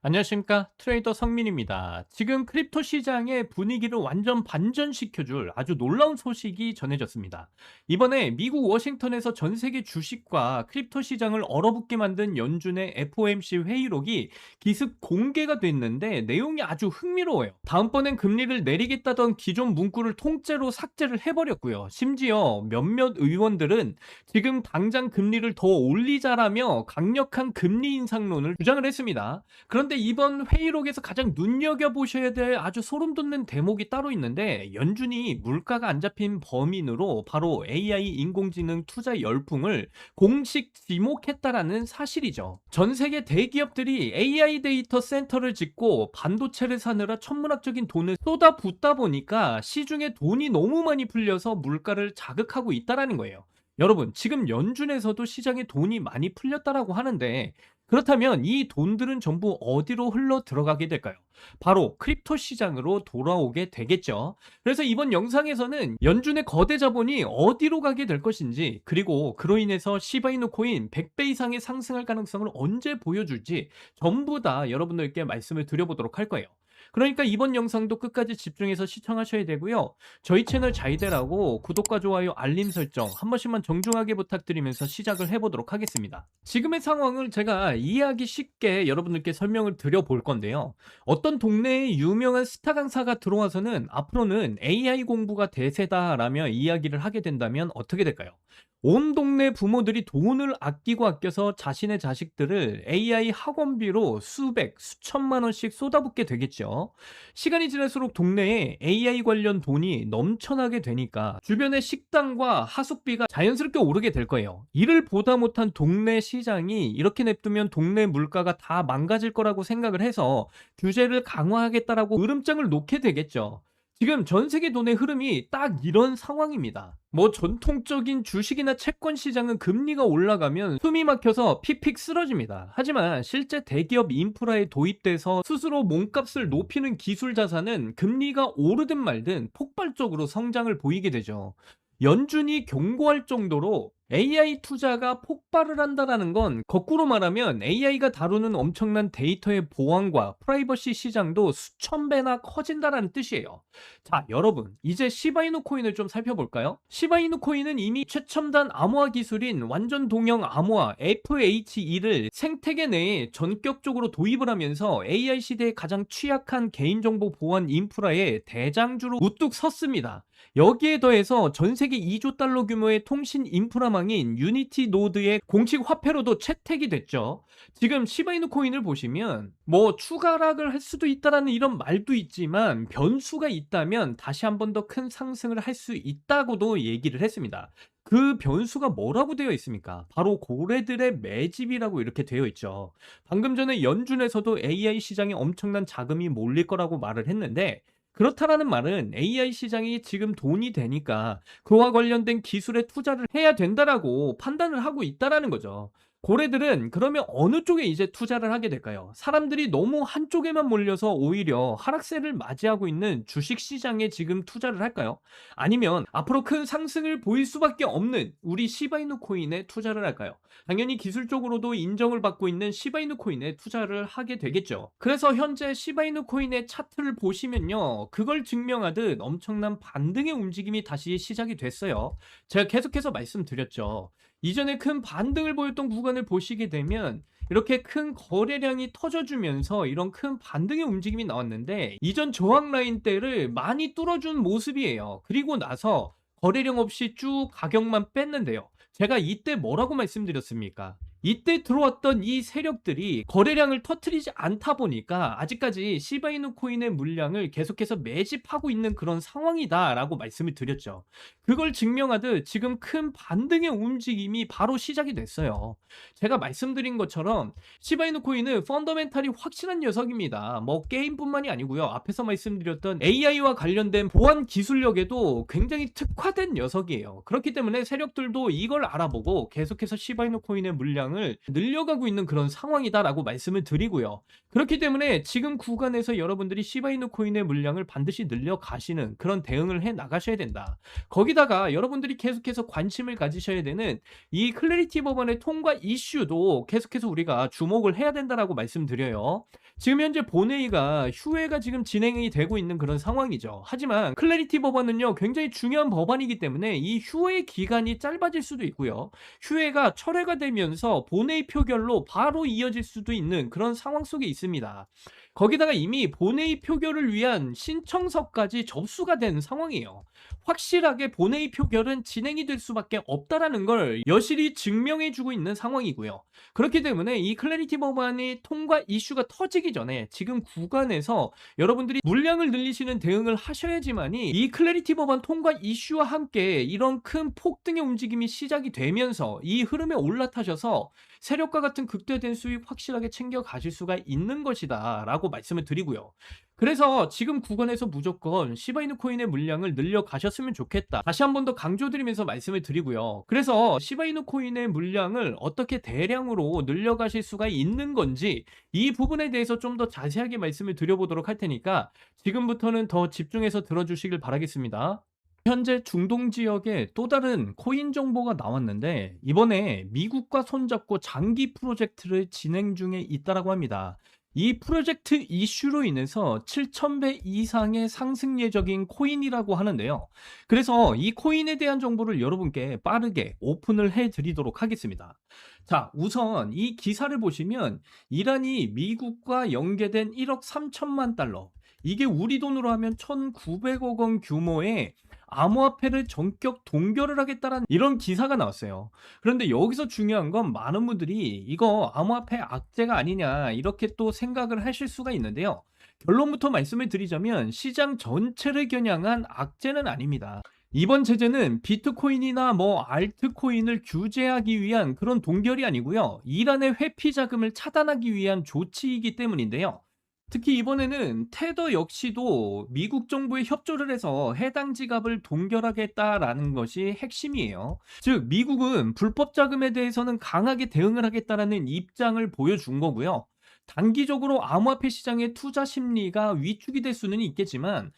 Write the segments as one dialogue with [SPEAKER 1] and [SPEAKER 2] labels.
[SPEAKER 1] 안녕하십니까, 트레이더 성민입니다. 지금 크립토 시장의 분위기를 완전 반전시켜줄 아주 놀라운 소식이 전해졌습니다. 이번에 미국 워싱턴에서 전 세계 주식과 크립토 시장을 얼어붙게 만든 연준의 FOMC 회의록이 기습 공개가 됐는데 내용이 아주 흥미로워요. 다음번엔 금리를 내리겠다던 기존 문구를 통째로 삭제를 해버렸고요. 심지어 몇몇 의원들은 지금 당장 금리를 더 올리자라며 강력한 금리 인상론을 주장을 했습니다. 그런데 이번 회의록에서 가장 눈여겨보셔야 될 아주 소름 돋는 대목이 따로 있는데, 연준이 물가가 안 잡힌 범인으로 바로 AI 인공지능 투자 열풍을 공식 지목했다라는 사실이죠. 전 세계 대기업들이 AI 데이터 센터를 짓고 반도체를 사느라 천문학적인 돈을 쏟아붓다 보니까 시중에 돈이 너무 많이 풀려서 물가를 자극하고 있다라는 거예요. 여러분, 지금 연준에서도 시장에 돈이 많이 풀렸다라고 하는데, 그렇다면 이 돈들은 전부 어디로 흘러 들어가게 될까요? 바로 크립토 시장으로 돌아오게 되겠죠. 그래서 이번 영상에서는 연준의 거대 자본이 어디로 가게 될 것인지, 그리고 그로 인해서 시바이누 코인 100배 이상의 상승할 가능성을 언제 보여줄지 전부 다 여러분들께 말씀을 드려보도록 할 거예요. 그러니까 이번 영상도 끝까지 집중해서 시청하셔야 되고요. 저희 채널 자이데라고 구독과 좋아요, 알림 설정 한 번씩만 정중하게 부탁드리면서 시작을 해보도록 하겠습니다. 지금의 상황을 제가 이해하기 쉽게 여러분들께 설명을 드려볼 건데요. 어떤 동네에 유명한 스타 강사가 들어와서는 앞으로는 AI 공부가 대세다라며 이야기를 하게 된다면 어떻게 될까요? 온 동네 부모들이 돈을 아끼고 아껴서 자신의 자식들을 AI 학원비로 수백, 수천만 원씩 쏟아붓게 되겠죠. 시간이 지날수록 동네에 AI 관련 돈이 넘쳐나게 되니까 주변의 식당과 하숙비가 자연스럽게 오르게 될 거예요. 이를 보다 못한 동네 시장이 이렇게 냅두면 동네 물가가 다 망가질 거라고 생각을 해서 규제를 강화하겠다라고 으름장을 놓게 되겠죠. 지금 전 세계 돈의 흐름이 딱 이런 상황입니다. 뭐 전통적인 주식이나 채권 시장은 금리가 올라가면 숨이 막혀서 피픽 쓰러집니다. 하지만 실제 대기업 인프라에 도입돼서 스스로 몸값을 높이는 기술 자산은 금리가 오르든 말든 폭발적으로 성장을 보이게 되죠. 연준이 경고할 정도로 AI 투자가 폭발을 한다라는 건 거꾸로 말하면 AI가 다루는 엄청난 데이터의 보안과 프라이버시 시장도 수천 배나 커진다라는 뜻이에요. 자, 여러분, 이제 시바이누 코인을 좀 살펴볼까요? 시바이누 코인은 이미 최첨단 암호화 기술인 완전 동형 암호화 FHE를 생태계 내에 전격적으로 도입을 하면서 AI 시대에 가장 취약한 개인정보 보안 인프라의 대장주로 우뚝 섰습니다. 여기에 더해서 전 세계 2조 달러 규모의 통신 인프라망인 유니티 노드의 공식 화폐로도 채택이 됐죠. 지금 시바이누 코인을 보시면 뭐 추가락을 할 수도 있다라는 이런 말도 있지만, 변수가 있다면 다시 한 번 더 큰 상승을 할 수 있다고도 얘기를 했습니다. 그 변수가 뭐라고 되어 있습니까? 바로 고래들의 매집이라고 이렇게 되어 있죠. 방금 전에 연준에서도 AI 시장에 엄청난 자금이 몰릴 거라고 말을 했는데, 그렇다라는 말은 AI 시장이 지금 돈이 되니까 그와 관련된 기술에 투자를 해야 된다라고 판단을 하고 있다라는 거죠. 고래들은 그러면 어느 쪽에 이제 투자를 하게 될까요? 사람들이 너무 한쪽에만 몰려서 오히려 하락세를 맞이하고 있는 주식 시장에 지금 투자를 할까요? 아니면 앞으로 큰 상승을 보일 수밖에 없는 우리 시바이누 코인에 투자를 할까요? 당연히 기술적으로도 인정을 받고 있는 시바이누 코인에 투자를 하게 되겠죠. 그래서 현재 시바이누 코인의 차트를 보시면요, 그걸 증명하듯 엄청난 반등의 움직임이 다시 시작이 됐어요. 제가 계속해서 말씀드렸죠. 이전에 큰 반등을 보였던 구간을 보시게 되면 이렇게 큰 거래량이 터져주면서 이런 큰 반등의 움직임이 나왔는데, 이전 저항 라인대를 많이 뚫어준 모습이에요. 그리고 나서 거래량 없이 쭉 가격만 뺐는데요. 제가 이때 뭐라고 말씀드렸습니까? 이때 들어왔던 이 세력들이 거래량을 터트리지 않다 보니까 아직까지 시바이누 코인의 물량을 계속해서 매집하고 있는 그런 상황이다라고 말씀을 드렸죠. 그걸 증명하듯 지금 큰 반등의 움직임이 바로 시작이 됐어요. 제가 말씀드린 것처럼 시바이누 코인은 펀더멘탈이 확실한 녀석입니다. 뭐 게임뿐만이 아니고요. 앞에서 말씀드렸던 AI와 관련된 보안 기술력에도 굉장히 특화된 녀석이에요. 그렇기 때문에 세력들도 이걸 알아보고 계속해서 시바이누 코인의 물량을 물량을 늘려가고 있는 그런 상황이다라고 말씀을 드리고요. 그렇기 때문에 지금 구간에서 여러분들이 시바이누 코인의 물량을 반드시 늘려가시는 그런 대응을 해 나가셔야 된다. 거기다가 여러분들이 계속해서 관심을 가지셔야 되는 이 클래리티 법안의 통과 이슈도 계속해서 우리가 주목을 해야 된다라고 말씀드려요. 지금 현재 본회의가 휴회가 지금 진행이 되고 있는 그런 상황이죠. 하지만 클래리티 법안은요, 굉장히 중요한 법안이기 때문에 이 휴회 기간이 짧아질 수도 있고요. 휴회가 철회가 되면서 본회의 표결로 바로 이어질 수도 있는 그런 상황 속에 있습니다. 거기다가 이미 본회의 표결을 위한 신청서까지 접수가 된 상황이에요. 확실하게 본회의 표결은 진행이 될 수밖에 없다라는 걸 여실히 증명해주고 있는 상황이고요. 그렇기 때문에 이 클래리티 법안이 통과 이슈가 터지기 전에 지금 구간에서 여러분들이 물량을 늘리시는 대응을 하셔야지만이 이 클래리티 법안 통과 이슈와 함께 이런 큰 폭등의 움직임이 시작이 되면서 이 흐름에 올라타셔서 세력과 같은 극대화된 수익 확실하게 챙겨 가실 수가 있는 것이다 라고 말씀을 드리고요. 그래서 지금 구간에서 무조건 시바이누 코인의 물량을 늘려 가셨으면 좋겠다. 다시 한 번 더 강조드리면서 말씀을 드리고요. 그래서 시바이누 코인의 물량을 어떻게 대량으로 늘려 가실 수가 있는 건지 이 부분에 대해서 좀 더 자세하게 말씀을 드려보도록 할 테니까 지금부터는 더 집중해서 들어주시길 바라겠습니다. 현재 중동 지역에 또 다른 코인 정보가 나왔는데 이번에 미국과 손잡고 장기 프로젝트를 진행 중에 있다라고 합니다. 이 프로젝트 이슈로 인해서 7,000배 이상의 상승 예정인 코인이라고 하는데요. 그래서 이 코인에 대한 정보를 여러분께 빠르게 오픈을 해 드리도록 하겠습니다. 자, 우선 이 기사를 보시면 이란이 미국과 연계된 1억 3천만 달러, 이게 우리 돈으로 하면 1,900억 원 규모의 암호화폐를 전격 동결을 하겠다라는 이런 기사가 나왔어요. 그런데 여기서 중요한 건 많은 분들이 이거 암호화폐 악재가 아니냐 이렇게 또 생각을 하실 수가 있는데요. 결론부터 말씀을 드리자면 시장 전체를 겨냥한 악재는 아닙니다. 이번 제재는 비트코인이나 알트코인을 규제하기 위한 그런 동결이 아니고요. 이란의 회피 자금을 차단하기 위한 조치이기 때문인데요. 특히 이번에는 테더 역시도 미국 정부에 협조를 해서 해당 지갑을 동결하겠다라는 것이 핵심이에요. 즉 미국은 불법 자금에 대해서는 강하게 대응을 하겠다라는 입장을 보여준 거고요. 단기적으로 암호화폐 시장의 투자 심리가 위축이 될 수는 있겠지만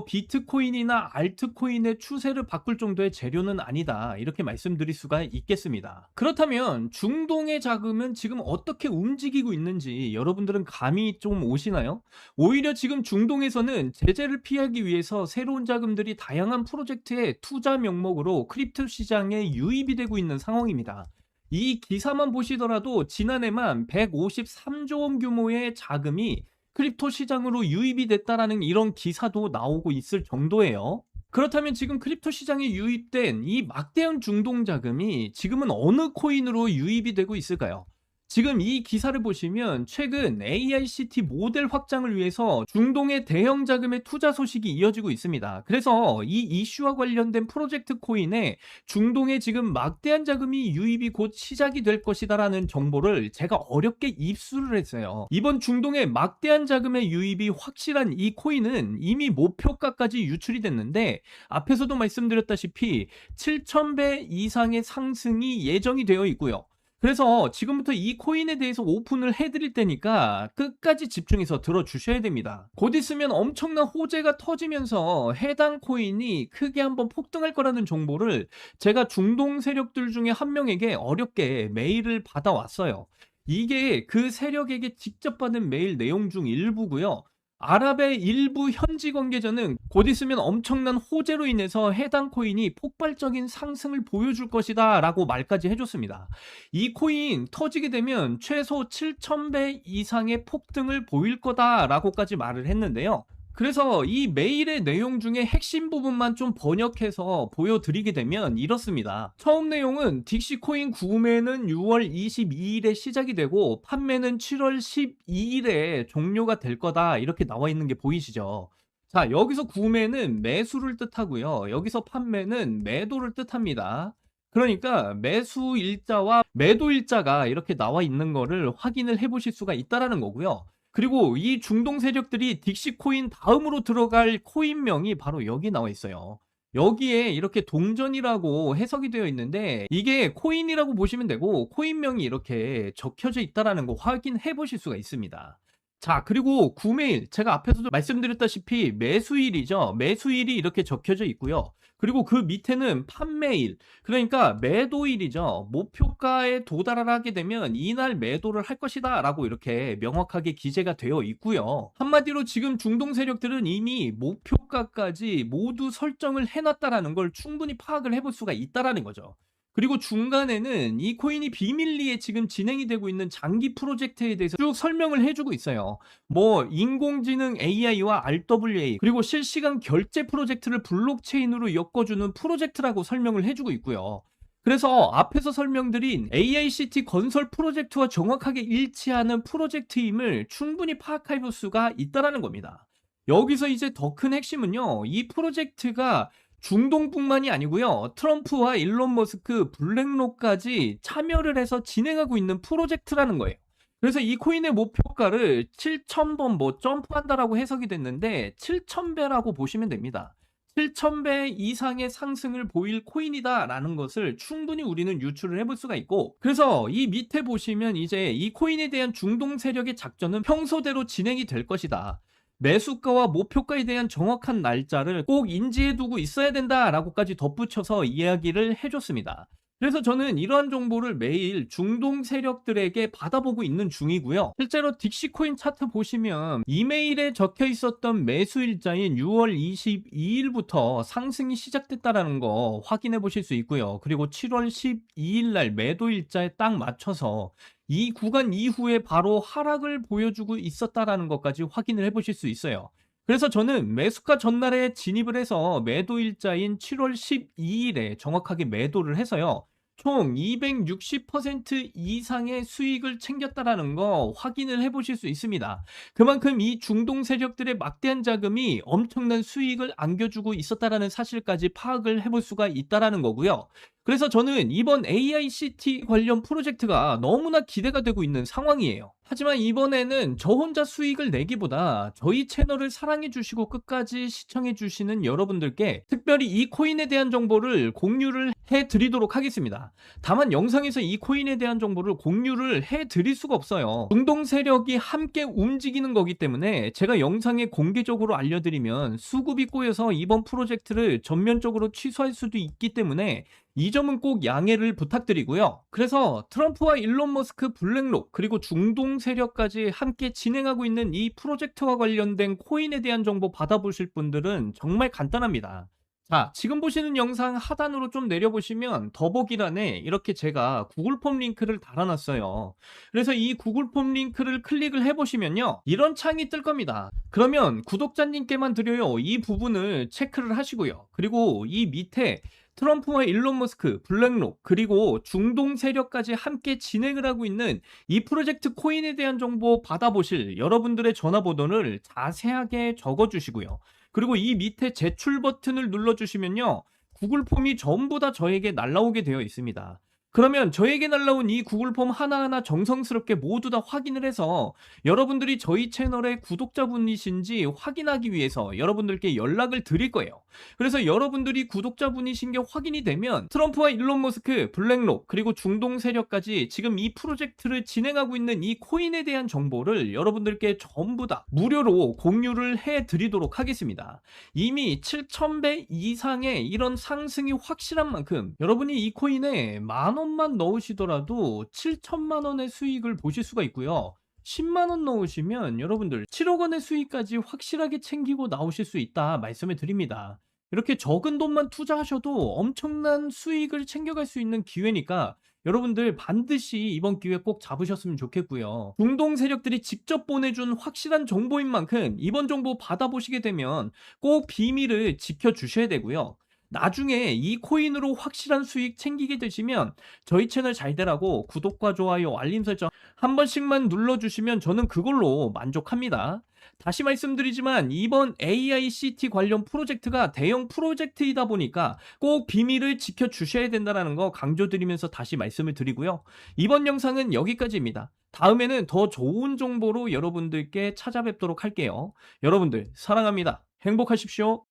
[SPEAKER 1] 비트코인이나 알트코인의 추세를 바꿀 정도의 재료는 아니다, 이렇게 말씀드릴 수가 있겠습니다. 그렇다면 중동의 자금은 지금 어떻게 움직이고 있는지 여러분들은 감이 좀 오시나요? 오히려 지금 중동에서는 제재를 피하기 위해서 새로운 자금들이 다양한 프로젝트의 투자 명목으로 크립토 시장에 유입이 되고 있는 상황입니다. 이 기사만 보시더라도 지난해만 153조 원 규모의 자금이 크립토 시장으로 유입이 됐다라는 이런 기사도 나오고 있을 정도예요. 그렇다면 지금 크립토 시장에 유입된 이 막대한 중동 자금이 지금은 어느 코인으로 유입이 되고 있을까요? 지금 이 기사를 보시면 최근 AICT 모델 확장을 위해서 중동의 대형 자금의 투자 소식이 이어지고 있습니다. 그래서 이 이슈와 관련된 프로젝트 코인에 중동에 지금 막대한 자금이 유입이 곧 시작이 될 것이다라는 정보를 제가 어렵게 입수를 했어요. 이번 중동의 막대한 자금의 유입이 확실한 이 코인은 이미 목표가까지 유출이 됐는데 앞에서도 말씀드렸다시피 7,000배 이상의 상승이 예정이 되어 있고요. 그래서 지금부터 이 코인에 대해서 오픈을 해드릴 테니까 끝까지 집중해서 들어주셔야 됩니다. 곧 있으면 엄청난 호재가 터지면서 해당 코인이 크게 한번 폭등할 거라는 정보를 제가 중동 세력들 중에 한 명에게 어렵게 메일을 받아왔어요. 이게 그 세력에게 직접 받은 메일 내용 중 일부고요. 아랍의 일부 현지 관계자는 곧 있으면 엄청난 호재로 인해서 해당 코인이 폭발적인 상승을 보여줄 것이다 라고 말까지 해줬습니다. 이 코인 터지게 되면 최소 7,000배 이상의 폭등을 보일 거다 라고까지 말을 했는데요. 그래서 이 메일의 내용 중에 핵심 부분만 좀 번역해서 보여드리게 되면 이렇습니다. 처음 내용은 딕시코인 구매는 6월 22일에 시작이 되고 판매는 7월 12일에 종료가 될 거다, 이렇게 나와 있는 게 보이시죠? 자, 여기서 구매는 매수를 뜻하고요. 여기서 판매는 매도를 뜻합니다. 그러니까 매수 일자와 매도 일자가 이렇게 나와 있는 거를 확인을 해 보실 수가 있다라는 거고요. 그리고 이 중동 세력들이 딕시코인 다음으로 들어갈 코인명이 바로 여기 나와 있어요. 여기에 이렇게 동전이라고 해석이 되어 있는데 이게 코인이라고 보시면 되고 코인명이 이렇게 적혀져 있다라는 거 확인해 보실 수가 있습니다. 자, 그리고 구매일 제가 앞에서도 말씀드렸다시피 매수일이죠. 매수일이 이렇게 적혀져 있고요. 그리고 그 밑에는 판매일, 그러니까 매도일이죠. 목표가에 도달을 하게 되면 이날 매도를 할 것이다라고 이렇게 명확하게 기재가 되어 있고요. 한마디로 지금 중동 세력들은 이미 목표가까지 모두 설정을 해놨다라는 걸 충분히 파악을 해볼 수가 있다라는 거죠. 그리고 중간에는 이 코인이 비밀리에 지금 진행이 되고 있는 장기 프로젝트에 대해서 쭉 설명을 해주고 있어요. 뭐 인공지능 AI와 RWA, 그리고 실시간 결제 프로젝트를 블록체인으로 엮어주는 프로젝트라고 설명을 해주고 있고요. 그래서 앞에서 설명드린 AICT 건설 프로젝트와 정확하게 일치하는 프로젝트임을 충분히 파악해 볼 수가 있다라는 겁니다. 여기서 이제 더 큰 핵심은요, 이 프로젝트가 중동뿐만이 아니고요, 트럼프와 일론 머스크, 블랙록까지 참여를 해서 진행하고 있는 프로젝트라는 거예요. 그래서 이 코인의 목표가를 7,000번 뭐 점프한다라고 해석이 됐는데 7,000배라고 보시면 됩니다. 7,000배 이상의 상승을 보일 코인이다라는 것을 충분히 우리는 유추를 해볼 수가 있고, 그래서 이 밑에 보시면 이제 이 코인에 대한 중동 세력의 작전은 평소대로 진행이 될 것이다. 매수가와 목표가에 대한 정확한 날짜를 꼭 인지해 두고 있어야 된다라고까지 덧붙여서 이야기를 해줬습니다. 그래서 저는 이러한 정보를 매일 중동 세력들에게 받아보고 있는 중이고요. 실제로 딕시코인 차트 보시면 이메일에 적혀 있었던 매수 일자인 6월 22일부터 상승이 시작됐다라는 거 확인해 보실 수 있고요. 그리고 7월 12일 날 매도 일자에 딱 맞춰서 이 구간 이후에 바로 하락을 보여주고 있었다라는 것까지 확인을 해보실 수 있어요. 그래서 저는 매수가 전날에 진입을 해서 매도 일자인 7월 12일에 정확하게 매도를 해서요, 총 260% 이상의 수익을 챙겼다라는 거 확인을 해보실 수 있습니다. 그만큼 이 중동 세력들의 막대한 자금이 엄청난 수익을 안겨주고 있었다라는 사실까지 파악을 해볼 수가 있다라는 거고요. 그래서 저는 이번 AICT 관련 프로젝트가 너무나 기대가 되고 있는 상황이에요. 하지만 이번에는 저 혼자 수익을 내기보다 저희 채널을 사랑해 주시고 끝까지 시청해 주시는 여러분들께 특별히 이 코인에 대한 정보를 공유를 해 드리도록 하겠습니다. 다만 영상에서 이 코인에 대한 정보를 공유를 해 드릴 수가 없어요. 중동 세력이 함께 움직이는 거기 때문에 제가 영상에 공개적으로 알려드리면 수급이 꼬여서 이번 프로젝트를 전면적으로 취소할 수도 있기 때문에 이 점은 꼭 양해를 부탁드리고요. 그래서 트럼프와 일론 머스크, 블랙록, 그리고 중동 세력까지 함께 진행하고 있는 이 프로젝트와 관련된 코인에 대한 정보 받아보실 분들은 정말 간단합니다. 자, 지금 보시는 영상 하단으로 좀 내려보시면 더보기란에 이렇게 제가 구글 폼 링크를 달아놨어요. 그래서 이 구글 폼 링크를 클릭을 해보시면요, 이런 창이 뜰 겁니다. 그러면 구독자님께만 드려요, 이 부분을 체크를 하시고요. 그리고 이 밑에 트럼프와 일론 머스크, 블랙록, 그리고 중동 세력까지 함께 진행을 하고 있는 이 프로젝트 코인에 대한 정보 받아보실 여러분들의 전화번호를 자세하게 적어주시고요. 그리고 이 밑에 제출 버튼을 눌러주시면요, 구글 폼이 전부 다 저에게 날라오게 되어 있습니다. 그러면 저에게 날라온 이 구글 폼 하나하나 정성스럽게 모두 다 확인을 해서 여러분들이 저희 채널의 구독자분이신지 확인하기 위해서 여러분들께 연락을 드릴 거예요. 그래서 여러분들이 구독자분이신 게 확인이 되면 트럼프와 일론 머스크, 블랙록, 그리고 중동 세력까지 지금 이 프로젝트를 진행하고 있는 이 코인에 대한 정보를 여러분들께 전부 다 무료로 공유를 해 드리도록 하겠습니다. 이미 7,000배 이상의 이런 상승이 확실한 만큼 여러분이 이 코인에 10,000원만 넣으시더라도 7천만 원의 수익을 보실 수가 있고요. 10만 원 넣으시면 여러분들 7억 원의 수익까지 확실하게 챙기고 나오실 수 있다 말씀을 드립니다. 이렇게 적은 돈만 투자하셔도 엄청난 수익을 챙겨갈 수 있는 기회니까 여러분들 반드시 이번 기회 꼭 잡으셨으면 좋겠고요. 중동 세력들이 직접 보내준 확실한 정보인 만큼 이번 정보 받아보시게 되면 꼭 비밀을 지켜주셔야 되고요. 나중에 이 코인으로 확실한 수익 챙기게 되시면 저희 채널 잘 되라고 구독과 좋아요, 알림 설정 한 번씩만 눌러주시면 저는 그걸로 만족합니다. 다시 말씀드리지만 이번 AICT 관련 프로젝트가 대형 프로젝트이다 보니까 꼭 비밀을 지켜주셔야 된다는 거 강조드리면서 다시 말씀을 드리고요. 이번 영상은 여기까지입니다. 다음에는 더 좋은 정보로 여러분들께 찾아뵙도록 할게요. 여러분들 사랑합니다. 행복하십시오.